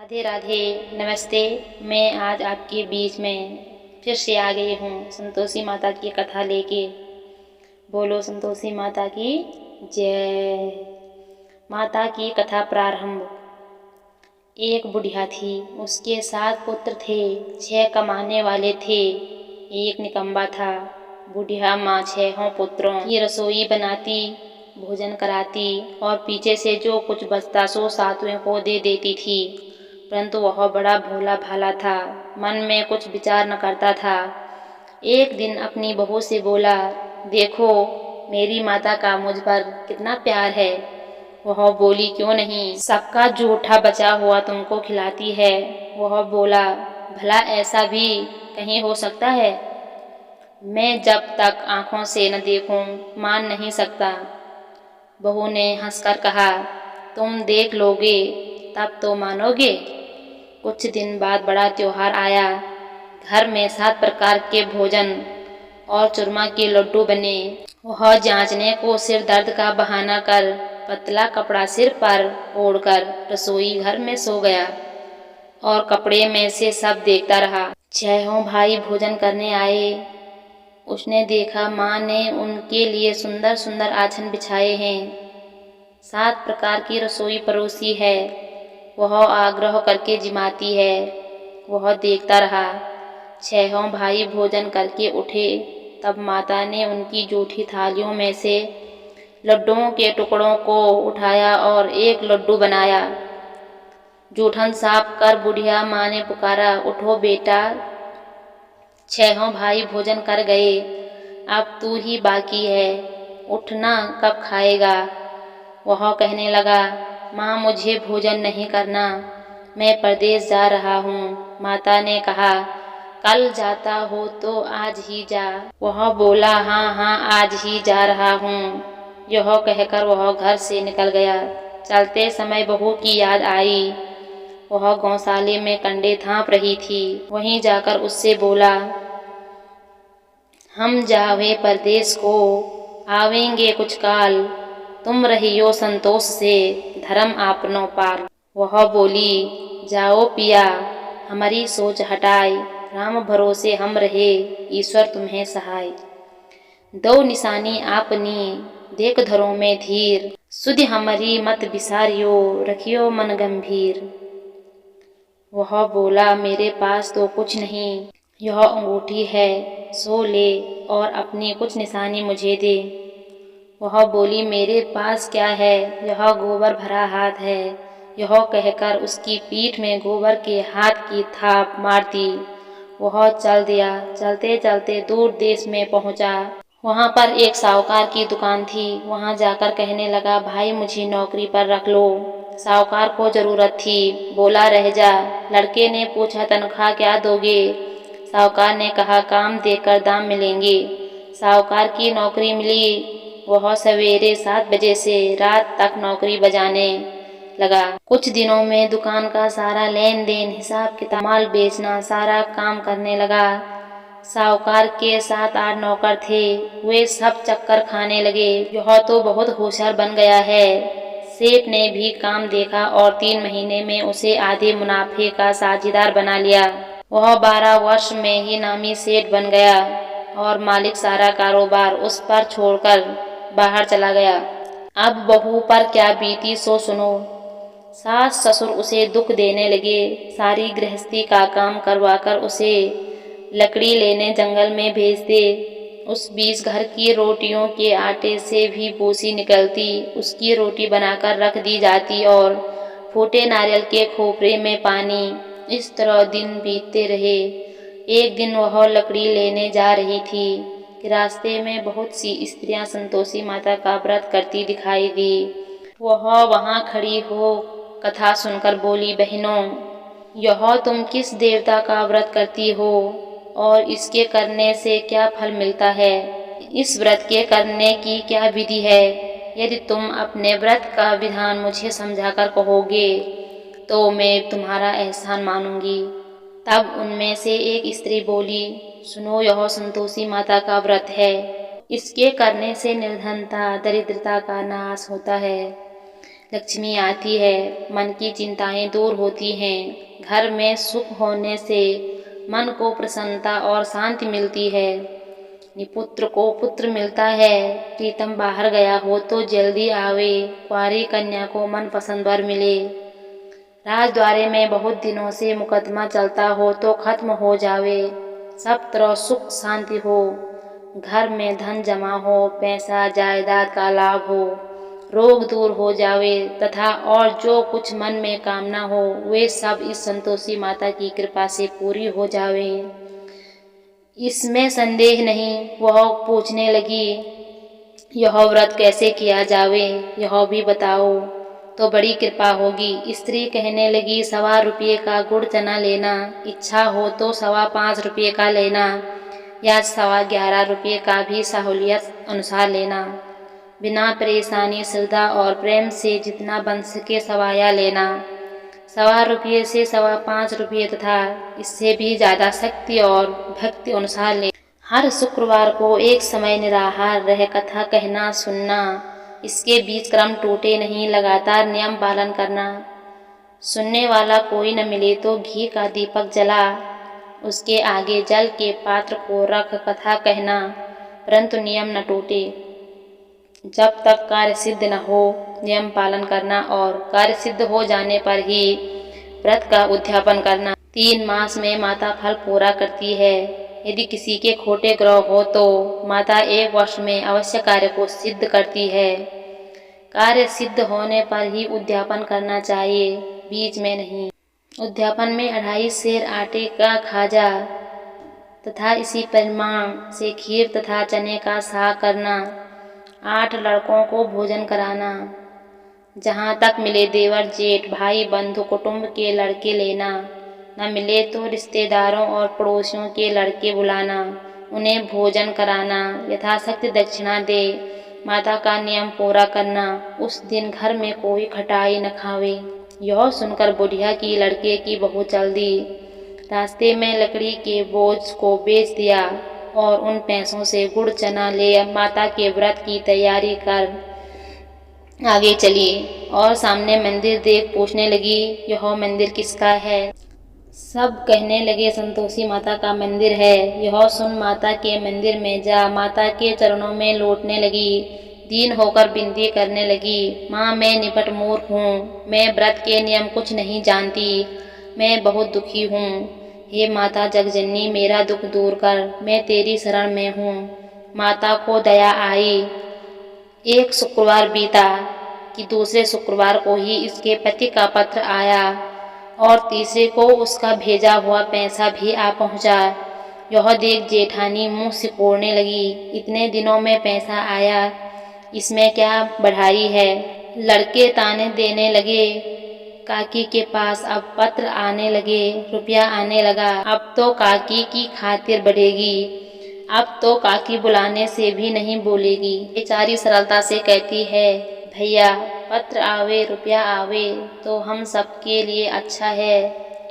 राधे राधे। नमस्ते। मैं आज आपके बीच में फिर से आ गई हूँ संतोषी माता की कथा लेके। बोलो संतोषी माता की जय। माता की कथा प्रारंभ। एक बुढ़िया थी, उसके 7 पुत्र थे। 6 कमाने वाले थे, एक निकम्मा था। बुढ़िया माँ 6 पुत्रों की रसोई बनाती, भोजन कराती और पीछे से जो कुछ बचता सो सातवें को दे देती थी। परंतु वह बड़ा भोला भाला था, मन में कुछ विचार न करता था। एक दिन अपनी बहू से बोला, देखो मेरी माता का मुझ पर कितना प्यार है। वह बोली, क्यों नहीं, सबका जूठा बचा हुआ तुमको खिलाती है। वह बोला, भला ऐसा भी कहीं हो सकता है? मैं जब तक आंखों से न देखूं मान नहीं सकता। बहू ने हंसकर कहा, तुम देख लोगे तब तो मानोगे। कुछ दिन बाद बड़ा त्योहार आया। घर में 7 प्रकार के भोजन और चूरमा के लड्डू बने। वह जांचने को सिर दर्द का बहाना कर पतला कपड़ा सिर पर ओढ़कर रसोई घर में सो गया और कपड़े में से सब देखता रहा। 6 भाई भोजन करने आए। उसने देखा माँ ने उनके लिए सुंदर सुंदर आसन बिछाए हैं, 7 प्रकार की रसोई परोसी है। वह आग्रह करके जिमाती है। वह देखता रहा। 6 भाई भोजन करके उठे, तब माता ने उनकी जूठी थालियों में से लड्डुओं के टुकड़ों को उठाया और एक लड्डू बनाया। जूठन साफ कर बुढ़िया माँ ने पुकारा, उठो बेटा, 6 भाई भोजन कर गए, अब तू ही बाकी है, उठना कब खाएगा। वह कहने लगा, माँ मुझे भोजन नहीं करना, मैं परदेश जा रहा हूँ। माता ने कहा, कल जाता हो तो आज ही जा। वह बोला, हाँ हाँ आज ही जा रहा हूँ। यह कहकर वह घर से निकल गया। चलते समय बहू की याद आई। वह गौशाले में कंडे थाप रही थी। वहीं जाकर उससे बोला, हम जावे परदेश को, आवेंगे कुछ काल, तुम रहियो संतोष से, धर्म आपनो पाल। वह बोली, जाओ पिया, हमारी सोच हटाए, राम भरोसे हम रहे, ईश्वर तुम्हें सहाय। दो निशानी आपनी, देख धरो में धीर, सुधि हमारी मत बिसारियो, रखियो मन गंभीर। वह बोला, मेरे पास तो कुछ नहीं, यह अंगूठी है, सो ले और अपनी कुछ निशानी मुझे दे। वह बोली, मेरे पास क्या है, यह गोबर भरा हाथ है। यह कहकर उसकी पीठ में गोबर के हाथ की थाप मार दी। वह चल दिया। चलते चलते दूर देश में पहुंचा। वहां पर एक साहूकार की दुकान थी। वहां जाकर कहने लगा, भाई मुझे नौकरी पर रख लो। साहूकार को जरूरत थी, बोला, रह जा। लड़के ने पूछा, तनख्वाह क्या दोगे? साहूकार ने कहा, काम देकर दाम मिलेंगे। साहूकार की नौकरी मिली। वह सवेरे 7 बजे से रात तक नौकरी बजाने लगा। कुछ दिनों में दुकान का सारा लेन देन, हिसाब किताब, माल बेचना, सारा काम करने लगा। साहूकार के 7-8 नौकर थे, वे सब चक्कर खाने लगे। यह तो बहुत होशियार बन गया है। सेठ ने भी काम देखा और 3 महीने में उसे आधे मुनाफे का साझीदार बना लिया। वह 12 वर्ष में ही नामी सेठ बन गया और मालिक सारा कारोबार उस पर छोड़कर बाहर चला गया। अब बहू पर क्या बीती सो सुनो। सास ससुर उसे दुख देने लगे। सारी गृहस्थी का काम करवाकर उसे लकड़ी लेने जंगल में भेज दे। उस बीच घर की रोटियों के आटे से भी भूसी निकलती, उसकी रोटी बनाकर रख दी जाती और फूटे नारियल के खोपरे में पानी। इस तरह दिन बीतते रहे। एक दिन वह लकड़ी लेने जा रही थी कि रास्ते में बहुत सी स्त्रियां संतोषी माता का व्रत करती दिखाई दी। वह वहां खड़ी हो कथा सुनकर बोली, बहनों, यह तुम किस देवता का व्रत करती हो और इसके करने से क्या फल मिलता है? इस व्रत के करने की क्या विधि है? यदि तुम अपने व्रत का विधान मुझे समझाकर कहोगे तो मैं तुम्हारा एहसान मानूंगी। तब उनमें से एक स्त्री बोली, सुनो, यह संतोषी माता का व्रत है। इसके करने से निर्धनता, दरिद्रता का नाश होता है। लक्ष्मी आती है, मन की चिंताएं दूर होती हैं। घर में सुख होने से मन को प्रसन्नता और शांति मिलती है। निपुत्र को पुत्र मिलता है। प्रीतम बाहर गया हो तो जल्दी आवे। कुंवारी कन्या को मनपसंद वर मिले। राजद्वारे में बहुत दिनों से मुकदमा चलता हो तो खत्म हो जावे। सब तरह सुख शांति हो। घर में धन जमा हो, पैसा जायदाद का लाभ हो, रोग दूर हो जावे तथा और जो कुछ मन में कामना हो वे सब इस संतोषी माता की कृपा से पूरी हो जावे। इसमें संदेह नहीं। वह पूछने लगी, यह व्रत कैसे किया जावे, यह भी बताओ तो बड़ी कृपा होगी। स्त्री कहने लगी, 1.25 रुपये का गुड़ चना लेना, इच्छा हो तो 5.25 रुपये का लेना या 11.25 रुपये का भी सहूलियत अनुसार लेना। बिना परेशानी, श्रद्धा और प्रेम से जितना बन सके सवाया लेना। 1.25 रुपये से 5.25 रुपये तथा इससे भी ज़्यादा शक्ति और भक्ति अनुसार ले। हर शुक्रवार को एक समय निराहार रह कथा कहना सुनना। इसके बीच क्रम टूटे नहीं, लगातार नियम पालन करना। सुनने वाला कोई न मिले तो घी का दीपक जला उसके आगे जल के पात्र को रख कथा कहना, परंतु नियम न टूटे। जब तक कार्य सिद्ध न हो नियम पालन करना और कार्य सिद्ध हो जाने पर ही व्रत का उद्यापन करना। 3 मास में माता फल पूरा करती है। यदि किसी के खोटे ग्रह हो तो माता 1 वर्ष में अवश्य कार्य को सिद्ध करती है। कार्य सिद्ध होने पर ही उद्यापन करना चाहिए, बीच में नहीं। उद्यापन में 2.5 सेर आटे का खाजा तथा इसी परिमाण से खीर तथा चने का साग करना। 8 लड़कों को भोजन कराना। जहाँ तक मिले देवर जेठ भाई बंधु कुटुंब के लड़के लेना, न मिले तो रिश्तेदारों और पड़ोसियों के लड़के बुलाना, उन्हें भोजन कराना, यथाशक्ति दक्षिणा दे। माता का नियम पूरा करना। उस दिन घर में कोई खटाई न खावे। यह सुनकर बुढ़िया की लड़के की बहू चल दी। रास्ते में लकड़ी के बोझ को बेच दिया और उन पैसों से गुड़ चना ले माता के व्रत की तैयारी कर आगे चली और सामने मंदिर देख पूछने लगी, यह मंदिर किसका है? सब कहने लगे, संतोषी माता का मंदिर है। यह सुन माता के मंदिर में जा माता के चरणों में लौटने लगी। दीन होकर विनती करने लगी, माँ मैं निपट मूर्ख हूँ, मैं व्रत के नियम कुछ नहीं जानती, मैं बहुत दुखी हूँ। हे माता जगजननी मेरा दुख दूर कर, मैं तेरी शरण में हूँ। माता को दया आई। एक शुक्रवार बीता कि दूसरे शुक्रवार को ही इसके पति का पत्र आया और तीसरे को उसका भेजा हुआ पैसा भी आ पहुंचा। यह देख जेठानी मुंह सिकोड़ने लगी, इतने दिनों में पैसा आया, इसमें क्या बढ़ाई है? लड़के ताने देने लगे, काकी के पास अब पत्र आने लगे, रुपया आने लगा, अब तो काकी की खातिर बढ़ेगी, अब तो काकी बुलाने से भी नहीं बोलेगी। बेचारी सरलता से कहती है, भैया पत्र आवे रुपया आवे तो हम सबके लिए अच्छा है।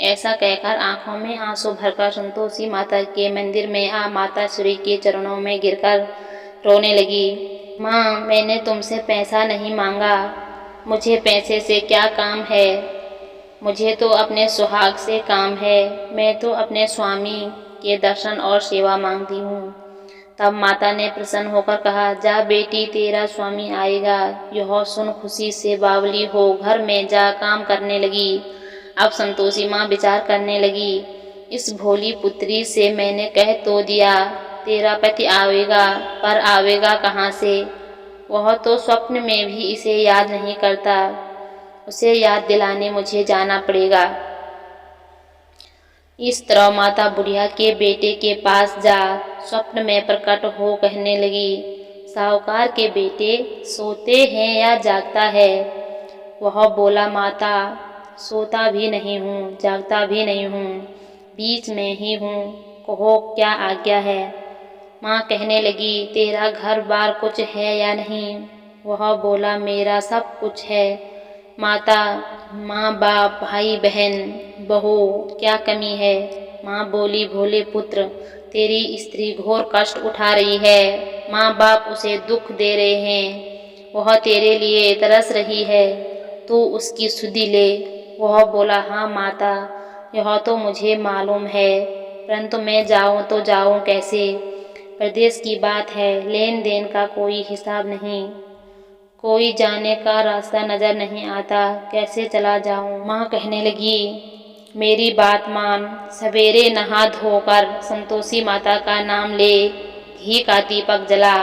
ऐसा कहकर आंखों में आंसू भरकर संतोषी माता के मंदिर में आ माता श्री के चरणों में गिरकर रोने लगी। माँ मैंने तुमसे पैसा नहीं मांगा, मुझे पैसे से क्या काम है, मुझे तो अपने सुहाग से काम है, मैं तो अपने स्वामी के दर्शन और सेवा मांगती हूँ। तब माता ने प्रसन्न होकर कहा, जा बेटी तेरा स्वामी आएगा। यह सुन खुशी से बावली हो घर में जा काम करने लगी। अब संतोषी माँ विचार करने लगी, इस भोली पुत्री से मैंने कह तो दिया तेरा पति आवेगा, पर आवेगा कहाँ से? वह तो स्वप्न में भी इसे याद नहीं करता, उसे याद दिलाने मुझे जाना पड़ेगा। इस तरह माता बुढ़िया के बेटे के पास जा स्वप्न में प्रकट हो कहने लगी, साहूकार के बेटे सोते हैं या जागता है? वह बोला, माता सोता भी नहीं हूँ जागता भी नहीं हूँ, बीच में ही हूँ, कहो क्या आज्ञा है? माँ कहने लगी, तेरा घर बार कुछ है या नहीं? वह बोला, मेरा सब कुछ है माता, माँ बाप भाई बहन बहू क्या कमी है? माँ बोली, भोले पुत्र तेरी स्त्री घोर कष्ट उठा रही है, माँ बाप उसे दुख दे रहे हैं, वह तेरे लिए तरस रही है, तू उसकी सुधि ले। वह बोला, हाँ माता, यह तो मुझे मालूम है, परंतु मैं जाऊँ तो जाऊँ कैसे? प्रदेश की बात है, लेन देन का कोई हिसाब नहीं, कोई जाने का रास्ता नजर नहीं आता, कैसे चला जाऊं? माँ कहने लगी, मेरी बात मान, सवेरे नहा धोकर संतोषी माता का नाम ले, घी का दीपक जला,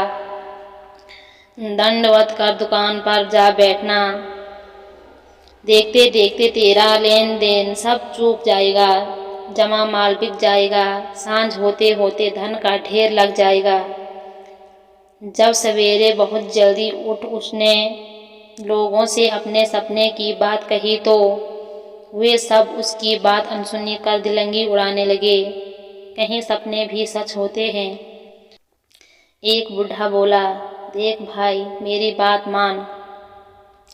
दंडवत कर दुकान पर जा बैठना। देखते देखते तेरा लेन देन सब चूक जाएगा, जमा माल बिक जाएगा, सांझ होते होते धन का ढेर लग जाएगा। जब सवेरे बहुत जल्दी उठ उसने लोगों से अपने सपने की बात कही तो वे सब उसकी बात अनसुनी कर दिलंगी उड़ाने लगे। कहीं सपने भी सच होते हैं? एक बुढ़ा बोला, देख भाई, मेरी बात मान,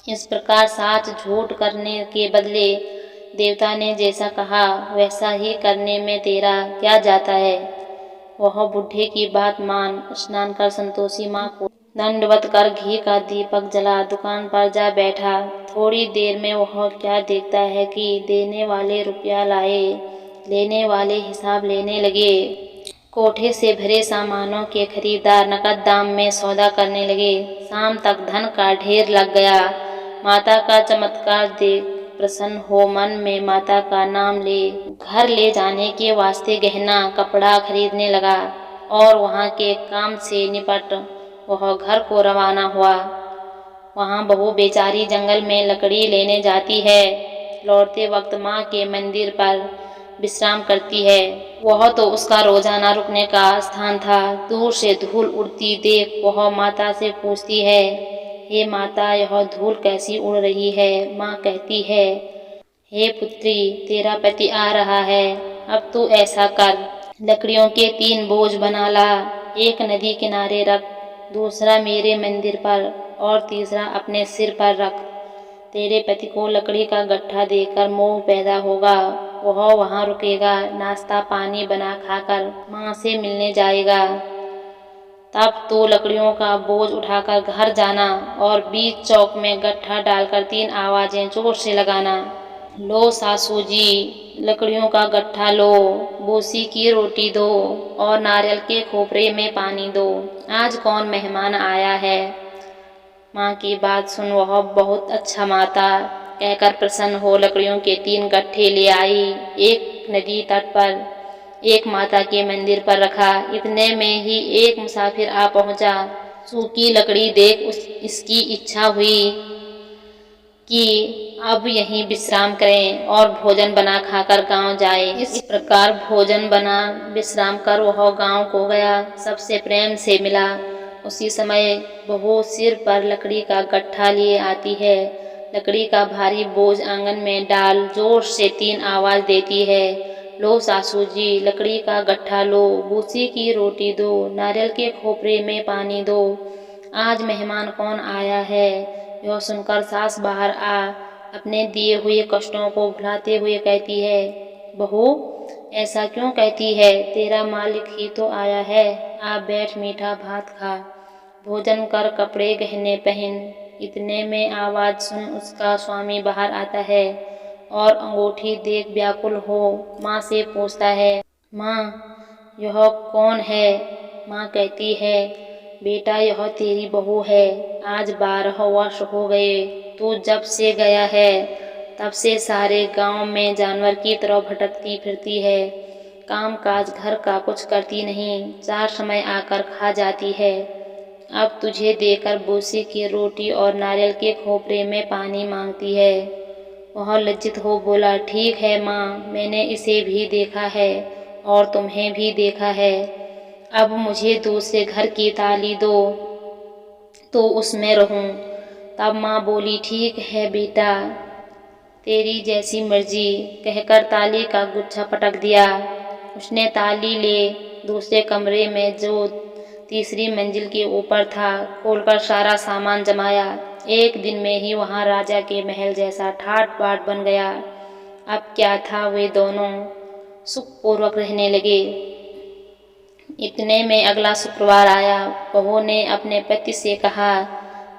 इस प्रकार साच झूठ करने के बदले देवता ने जैसा कहा वैसा ही करने में तेरा क्या जाता है? वह बुढ़े की बात मान स्नान कर संतोषी माँ को दंडवत कर घी का दीपक जला दुकान पर जा बैठा। थोड़ी देर में वह क्या देखता है कि देने वाले रुपया लाए, लेने वाले हिसाब लेने लगे। कोठे से भरे सामानों के खरीदार नकद दाम में सौदा करने लगे। शाम तक धन का ढेर लग गया। माता का चमत्कार देख प्रसन्न हो मन में माता का नाम ले घर ले जाने के वास्ते गहना कपड़ा खरीदने लगा और वहाँ के काम से निपट वह घर को रवाना हुआ। वहाँ बहू बेचारी जंगल में लकड़ी लेने जाती है। लौटते वक्त माँ के मंदिर पर विश्राम करती है। वह तो उसका रोजाना रुकने का स्थान था। दूर से धूल उड़ती देख वह माता से पूछती है, हे माता, यह धूल कैसी उड़ रही है? माँ कहती है, हे पुत्री, तेरा पति आ रहा है, अब तू ऐसा कर, लकड़ियों के 3 बोझ बना ला, एक नदी किनारे रख, दूसरा मेरे मंदिर पर और तीसरा अपने सिर पर रख। तेरे पति को लकड़ी का गट्ठा देकर मोह पैदा होगा, वह वहाँ रुकेगा, नाश्ता पानी बना खाकर माँ से मिलने जाएगा। तब तो लकड़ियों का बोझ उठाकर घर जाना और बीच चौक में गट्ठा डालकर 3 आवाजें जोर से लगाना, लो सासू जी, लकड़ियों का गट्ठा लो, बूसी की रोटी दो और नारियल के खोपरे में पानी दो, आज कौन मेहमान आया है? माँ की बात सुन वह बहुत अच्छा माता कहकर प्रसन्न हो लकड़ियों के 3 गट्ठे ले आई। एक नदी तट पर, एक माता के मंदिर पर रखा। इतने में ही एक मुसाफिर आ पहुंचा। सूखी लकड़ी देख इसकी इच्छा हुई कि अब यहीं विश्राम करें और भोजन बना खाकर गांव जाए। इस प्रकार भोजन बना विश्राम कर वह गांव को गया, सबसे प्रेम से मिला। उसी समय बहू सिर पर लकड़ी का गट्ठा लिए आती है। लकड़ी का भारी बोझ आंगन में डाल जोर से 3 आवाज देती है, लो सासू जी, लकड़ी का गट्ठा लो, बूसी की रोटी दो, नारियल के खोपरे में पानी दो, आज मेहमान कौन आया है? यह सुनकर सास बाहर आ अपने दिए हुए कष्टों को भुलाते हुए कहती है, बहू, ऐसा क्यों कहती है? तेरा मालिक ही तो आया है, आप बैठ मीठा भात खा, भोजन कर, कपड़े गहने पहन। इतने में आवाज सुन उसका स्वामी बाहर आता है और अंगूठी देख व्याकुल हो माँ से पूछता है, माँ, यह कौन है? माँ कहती है, बेटा, यह तेरी बहू है, आज 12 वर्ष हो गए, तू जब से गया है तब से सारे गांव में जानवर की तरह भटकती फिरती है, काम काज घर का कुछ करती नहीं, 4 समय आकर खा जाती है। अब तुझे देकर बूसी की रोटी और नारियल के खोपरे में पानी मांगती है। वह लज्जित हो बोला, ठीक है माँ, मैंने इसे भी देखा है और तुम्हें भी देखा है, अब मुझे दूसरे घर की ताली दो तो उसमें रहूं। तब माँ बोली, ठीक है बेटा, तेरी जैसी मर्जी, कहकर ताली का गुच्छा पटक दिया। उसने ताली ले दूसरे कमरे में जो तीसरी मंजिल के ऊपर था खोलकर सारा सामान जमाया। एक दिन में ही वहां राजा के महल जैसा ठाट बाट बन गया। अब क्या था, वे दोनों सुखपूर्वक रहने लगे। इतने में अगला शुक्रवार आया। बहू ने अपने पति से कहा,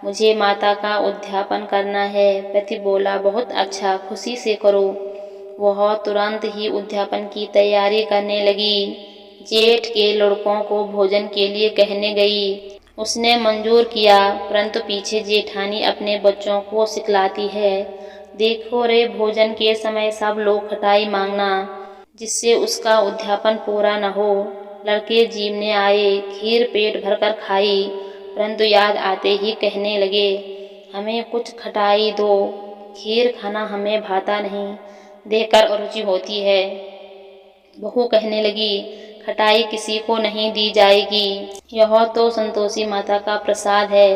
मुझे माता का उद्यापन करना है। पति बोला, बहुत अच्छा, खुशी से करो। वह तुरंत ही उद्यापन की तैयारी करने लगी। जेठ के लड़कों को भोजन के लिए कहने गई। उसने मंजूर किया, परंतु पीछे जेठानी अपने बच्चों को सिखलाती है, देखो रे, भोजन के समय सब लोग खटाई मांगना, जिससे उसका उद्यापन पूरा न हो। लड़के जीवने आए, खीर पेट भरकर खाई, परंतु याद आते ही कहने लगे, हमें कुछ खटाई दो, खीर खाना हमें भाता नहीं, देखकर अरुचि होती है। बहू कहने लगी, खटाई किसी को नहीं दी जाएगी, यह तो संतोषी माता का प्रसाद है।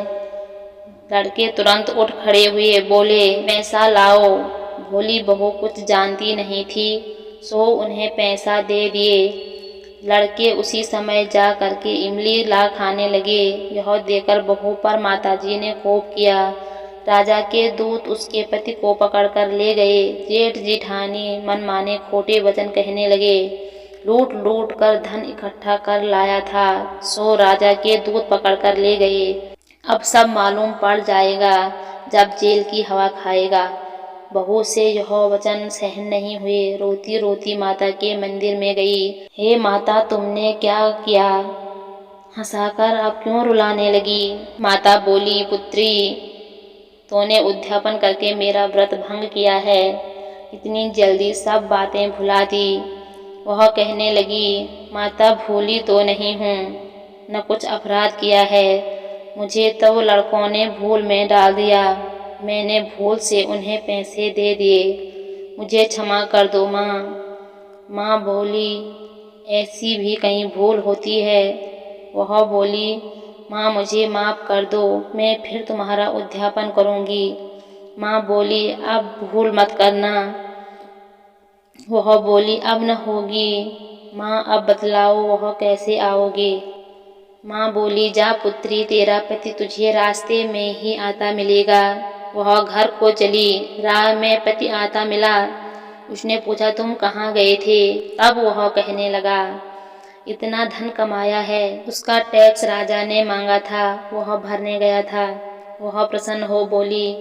लड़के तुरंत उठ खड़े हुए, बोले, पैसा लाओ। भोली बहू कुछ जानती नहीं थी, सो उन्हें पैसा दे दिए। लड़के उसी समय जा करके इमली ला खाने लगे। यह देखकर बहू पर माताजी ने कोप किया। राजा के दूत उसके पति को पकड़कर ले गए। जेठ जेठानी मनमाने खोटे वचन कहने लगे, लूट लूट कर धन इकट्ठा कर लाया था, सो राजा के दूत पकड़कर ले गए। अब सब मालूम पड़ जाएगा जब जेल की हवा खाएगा। बहू से यह वचन सहन नहीं हुए। रोती रोती माता के मंदिर में गई। हे माता, तुमने क्या किया? हंसाकर अब क्यों रुलाने लगी? माता बोली, पुत्री, तूने उद्यापन करके मेरा व्रत भंग किया है, इतनी जल्दी सब बातें भुला दी। वह कहने लगी, माता, भूली तो नहीं हूँ, न कुछ अपराध किया है, मुझे तो लड़कों ने भूल में डाल दिया, मैंने भूल से उन्हें पैसे दे दिए, मुझे क्षमा कर दो माँ। माँ बोली, ऐसी भी कहीं भूल होती है? वह बोली, माँ, मुझे माफ़ कर दो, मैं फिर तुम्हारा उद्यापन करूँगी। माँ बोली, अब भूल मत करना। वह बोली, अब न होगी। माँ, अब बतलाओ, वह कैसे आओगे? माँ बोली, जा पुत्री, तेरा पति तुझे रास्ते में ही आता मिलेगा। वह घर को चली। राह में पति आता मिला। उसने पूछा, तुम कहाँ गए थे? तब वह कहने लगा, इतना धन कमाया है, उसका टैक्स राजा ने मांगा था, वह भरने गया था। वह प्रसन्न हो बोली,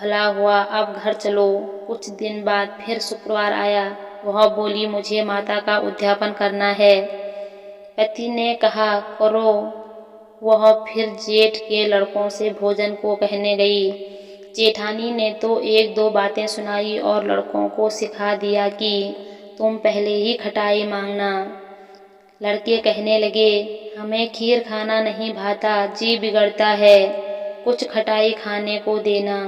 भला हुआ, अब घर चलो। कुछ दिन बाद फिर शुक्रवार आया। वह बोली, मुझे माता का उद्यापन करना है। पति ने कहा, करो। वह फिर जेठ के लड़कों से भोजन को कहने गई। जेठानी ने तो एक दो बातें सुनाई और लड़कों को सिखा दिया कि तुम पहले ही खटाई मांगना। लड़के कहने लगे, हमें खीर खाना नहीं भाता, जी बिगड़ता है, कुछ खटाई खाने को देना।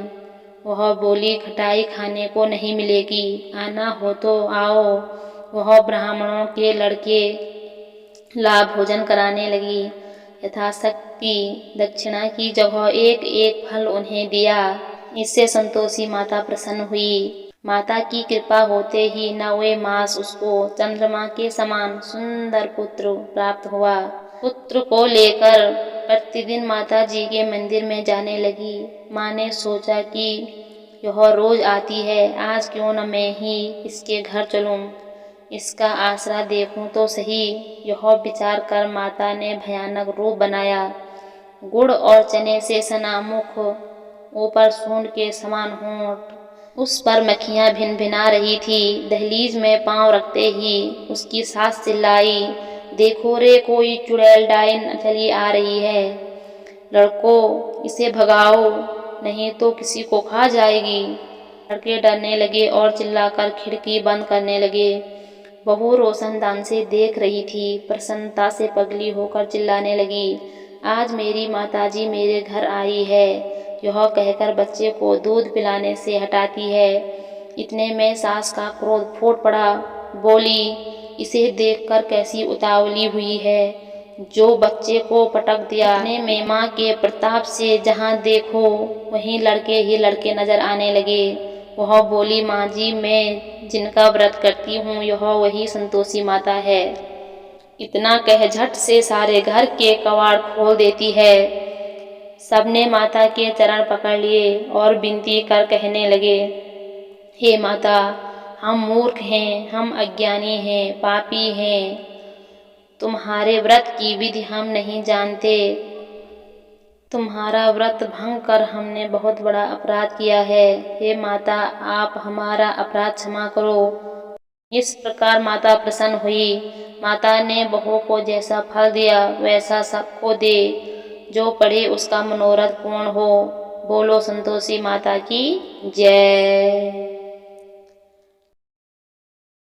वह बोली, खटाई खाने को नहीं मिलेगी, आना हो तो आओ। वह ब्राह्मणों के लड़के ला भोजन कराने लगी। यथाशक्ति दक्षिणा की जगह एक एक फल उन्हें दिया। इससे संतोषी माता प्रसन्न हुई। माता की कृपा होते ही 9वें मास उसको चंद्रमा के समान सुंदर पुत्र प्राप्त हुआ। पुत्र को लेकर प्रतिदिन माता जी के मंदिर में जाने लगी। माँ ने सोचा कि यह रोज आती है, आज क्यों न मैं ही इसके घर चलूं, इसका आसरा देखूं तो सही। यह विचार कर माता ने भयानक रूप बनाया। गुड़ और चने से सना मुख, ऊपर सूंड के समान होंठ, उस पर मक्खियां भिनभिना रही थी। दहलीज में पांव रखते ही उसकी सास चिल्लाई, देखो रे, कोई चुड़ैल डाइन चली आ रही है, लड़कों, इसे भगाओ, नहीं तो किसी को खा जाएगी। लड़के डरने लगे और चिल्लाकर खिड़की बंद करने लगे। बहू रोशनदान से देख रही थी। प्रसन्नता से पगली होकर चिल्लाने लगी, आज मेरी माताजी मेरे घर आई है। यह कहकर बच्चे को दूध पिलाने से हटाती है। इतने में सास का क्रोध फूट पड़ा। बोली, इसे देखकर कैसी उतावली हुई है, जो बच्चे को पटक दिया। इतने में माँ के प्रताप से जहाँ देखो वहीं लड़के ही लड़के नजर आने लगे। वह बोली, माँ जी, मैं जिनका व्रत करती हूँ यह वही संतोषी माता है। इतना कह झट से सारे घर के कवाड़ खोल देती है। सबने माता के चरण पकड़ लिए और विनती कर कहने लगे, हे माता, हम मूर्ख हैं, हम अज्ञानी हैं, पापी हैं, तुम्हारे व्रत की विधि हम नहीं जानते, तुम्हारा व्रत भंग कर हमने बहुत बड़ा अपराध किया है। हे माता, आप हमारा अपराध क्षमा करो। इस प्रकार माता प्रसन्न हुई। माता ने बहू को जैसा फल दिया वैसा सबको दे। जो पढ़े उसका मनोरथ पूर्ण हो। बोलो संतोषी माता की जय।